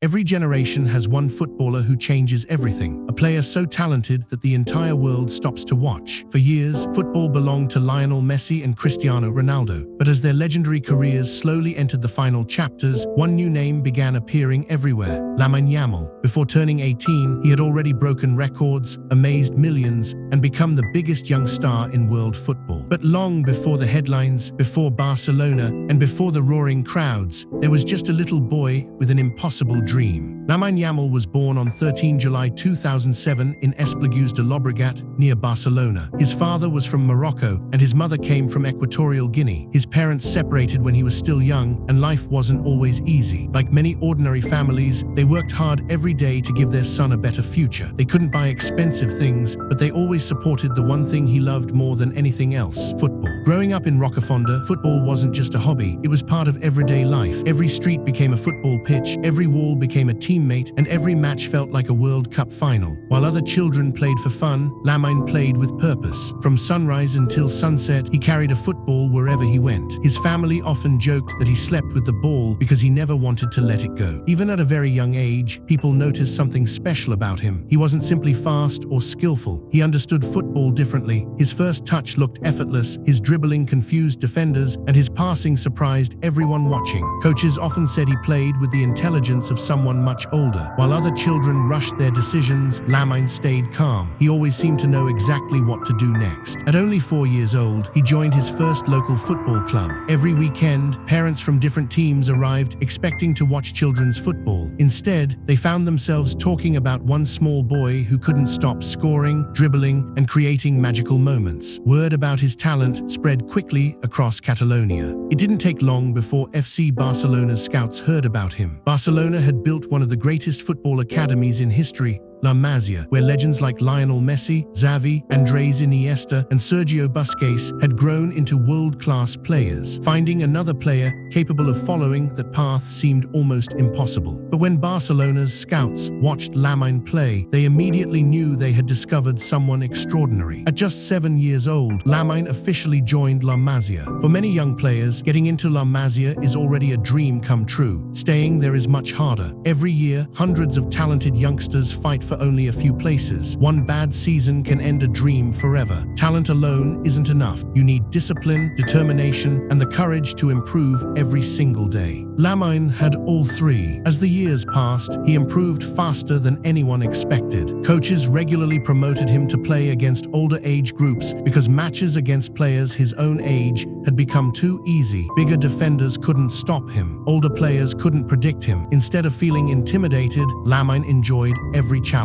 Every generation has one footballer who changes everything, a player so talented that the entire world stops to watch. For years, football belonged to Lionel Messi and Cristiano Ronaldo, but as their legendary careers slowly entered the final chapters, one new name began appearing everywhere: Lamine Yamal. Before turning 18, he had already broken records, amazed millions, and become the biggest young star in world football. But long before the headlines, before Barcelona, and before the roaring crowds, there was just a little boy with an impossible dream. Lamine Yamal was born on 13 July 2007 in Esplugues de Llobregat, near Barcelona. His father was from Morocco, and his mother came from Equatorial Guinea. His parents separated when he was still young, and life wasn't always easy. Like many ordinary families, they worked hard every day to give their son a better future. They couldn't buy expensive things, but they always supported the one thing he loved more than anything else: football. Growing up in Rocafonda, football wasn't just a hobby, it was part of everyday life. Every street became a football pitch, every wall became a teammate, and every match felt like a World Cup final. While other children played for fun, Lamine played with purpose. From sunrise until sunset, he carried a football wherever he went. His family often joked that he slept with the ball because he never wanted to let it go. Even at a very young age, people noticed something special about him. He wasn't simply fast or skillful. He understood football differently. His first touch looked effortless, his dribbling confused defenders, and his passing surprised everyone watching. Coaches often said he played with the intelligence of someone much older. While other children rushed their decisions, Lamine stayed calm. He always seemed to know exactly what to do next. At only 4 years old, he joined his first local football club. Every weekend, parents from different teams arrived, expecting to watch children's football. Instead, they found themselves talking about one small boy who couldn't stop scoring, dribbling, and creating magical moments. Word about his talent spread quickly across Catalonia. It didn't take long before FC Barcelona's scouts heard about him. Barcelona had built one of the greatest football academies in history, La Masia, where legends like Lionel Messi, Xavi, Andrés Iniesta, and Sergio Busquets had grown into world-class players. Finding another player capable of following that path seemed almost impossible. But when Barcelona's scouts watched Lamine play, they immediately knew they had discovered someone extraordinary. At just 7 years old, Lamine officially joined La Masia. For many young players, getting into La Masia is already a dream come true. Staying there is much harder. Every year, hundreds of talented youngsters fight for only a few places. One bad season can end a dream forever. Talent alone isn't enough. You need discipline, determination, and the courage to improve every single day. Lamine had all three. As the years passed, he improved faster than anyone expected. Coaches regularly promoted him to play against older age groups because matches against players his own age had become too easy. Bigger defenders couldn't stop him. Older players couldn't predict him. Instead of feeling intimidated, Lamine enjoyed every challenge.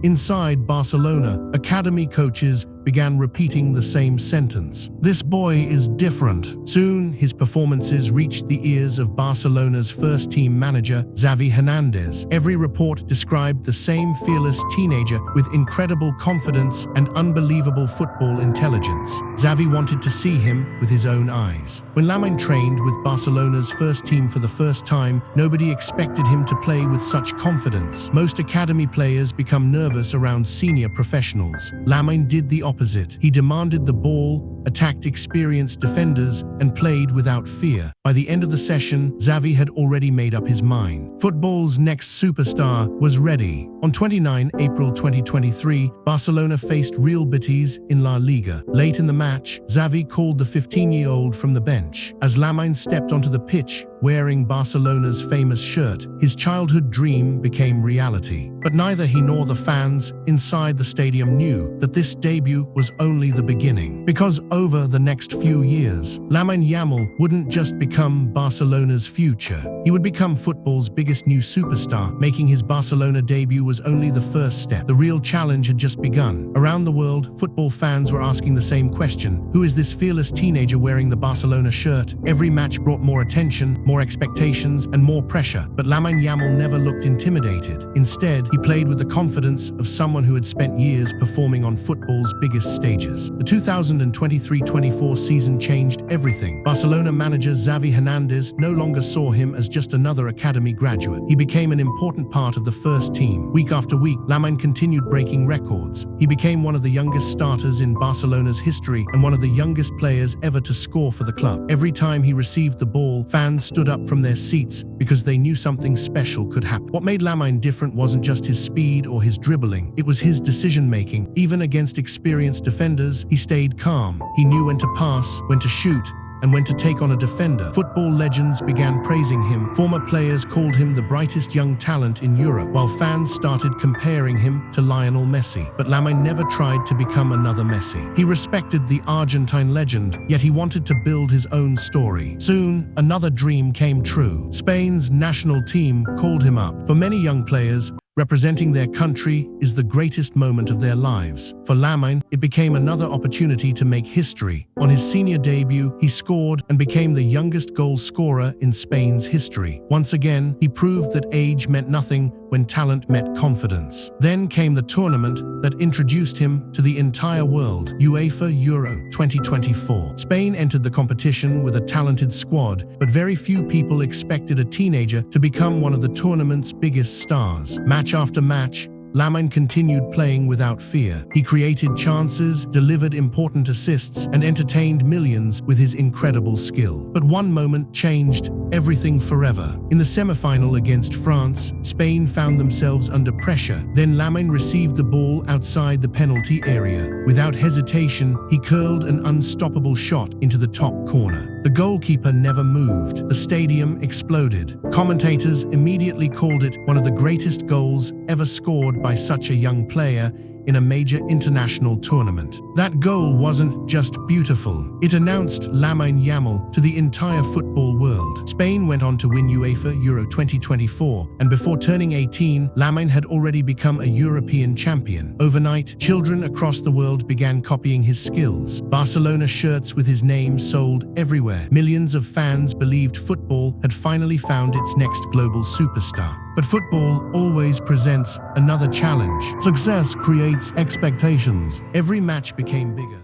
Inside Barcelona, academy coaches began repeating the same sentence: "This boy is different." Soon, his performances reached the ears of Barcelona's first-team manager, Xavi Hernandez. Every report described the same fearless teenager with incredible confidence and unbelievable football intelligence. Xavi wanted to see him with his own eyes. When Lamine trained with Barcelona's first team for the first time, nobody expected him to play with such confidence. Most academy players become nervous around senior professionals. Lamine did the opposite. He demanded the ball, attacked experienced defenders, and played without fear. By the end of the session, Xavi had already made up his mind. Football's next superstar was ready. On 29 April 2023, Barcelona faced Real Betis in La Liga. Late in the match, Xavi called the 15-year-old from the bench. As Lamine stepped onto the pitch, wearing Barcelona's famous shirt, his childhood dream became reality. But neither he nor the fans inside the stadium knew that this debut was only the beginning. Because over the next few years, Lamine Yamal wouldn't just become Barcelona's future. He would become football's biggest new superstar. Making his Barcelona debut was only the first step. The real challenge had just begun. Around the world, football fans were asking the same question: who is this fearless teenager wearing the Barcelona shirt? Every match brought more attention, more expectations, and more pressure. But Lamine Yamal never looked intimidated. Instead, he played with the confidence of someone who had spent years performing on football's biggest stages. The 2023-24 season changed everything. Barcelona manager Xavi Hernandez no longer saw him as just another academy graduate. He became an important part of the first team. Week after week, Lamine continued breaking records. He became one of the youngest starters in Barcelona's history and one of the youngest players ever to score for the club. Every time he received the ball, fans stood up from their seats because they knew something special could happen. What made Lamine different wasn't just his speed or his dribbling, it was his decision-making. Even against experienced defenders, he stayed calm. He knew when to pass, when to shoot, and when to take on a defender. Football legends began praising him. Former players called him the brightest young talent in Europe, while fans started comparing him to Lionel Messi. But Lamine never tried to become another Messi. He respected the Argentine legend, yet he wanted to build his own story. Soon, another dream came true. Spain's national team called him up. For many young players, representing their country is the greatest moment of their lives. For Lamine, it became another opportunity to make history. On his senior debut, he scored and became the youngest goal scorer in Spain's history. Once again, he proved that age meant nothing when talent met confidence. Then came the tournament that introduced him to the entire world, UEFA Euro 2024. Spain entered the competition with a talented squad, but very few people expected a teenager to become one of the tournament's biggest stars. Match after match, Lamine continued playing without fear. He created chances, delivered important assists, and entertained millions with his incredible skill. But one moment changed everything forever. In the semi-final against France, Spain found themselves under pressure. Then Lamine received the ball outside the penalty area. Without hesitation, he curled an unstoppable shot into the top corner. The goalkeeper never moved. The stadium exploded. Commentators immediately called it one of the greatest goals ever scored by such a young player in a major international tournament. That goal wasn't just beautiful. It announced Lamine Yamal to the entire football world. Spain went on to win UEFA Euro 2024, and before turning 18, Lamine had already become a European champion. Overnight, children across the world began copying his skills. Barcelona shirts with his name sold everywhere. Millions of fans believed football had finally found its next global superstar. But football always presents another challenge. Success creates expectations. Every match became bigger.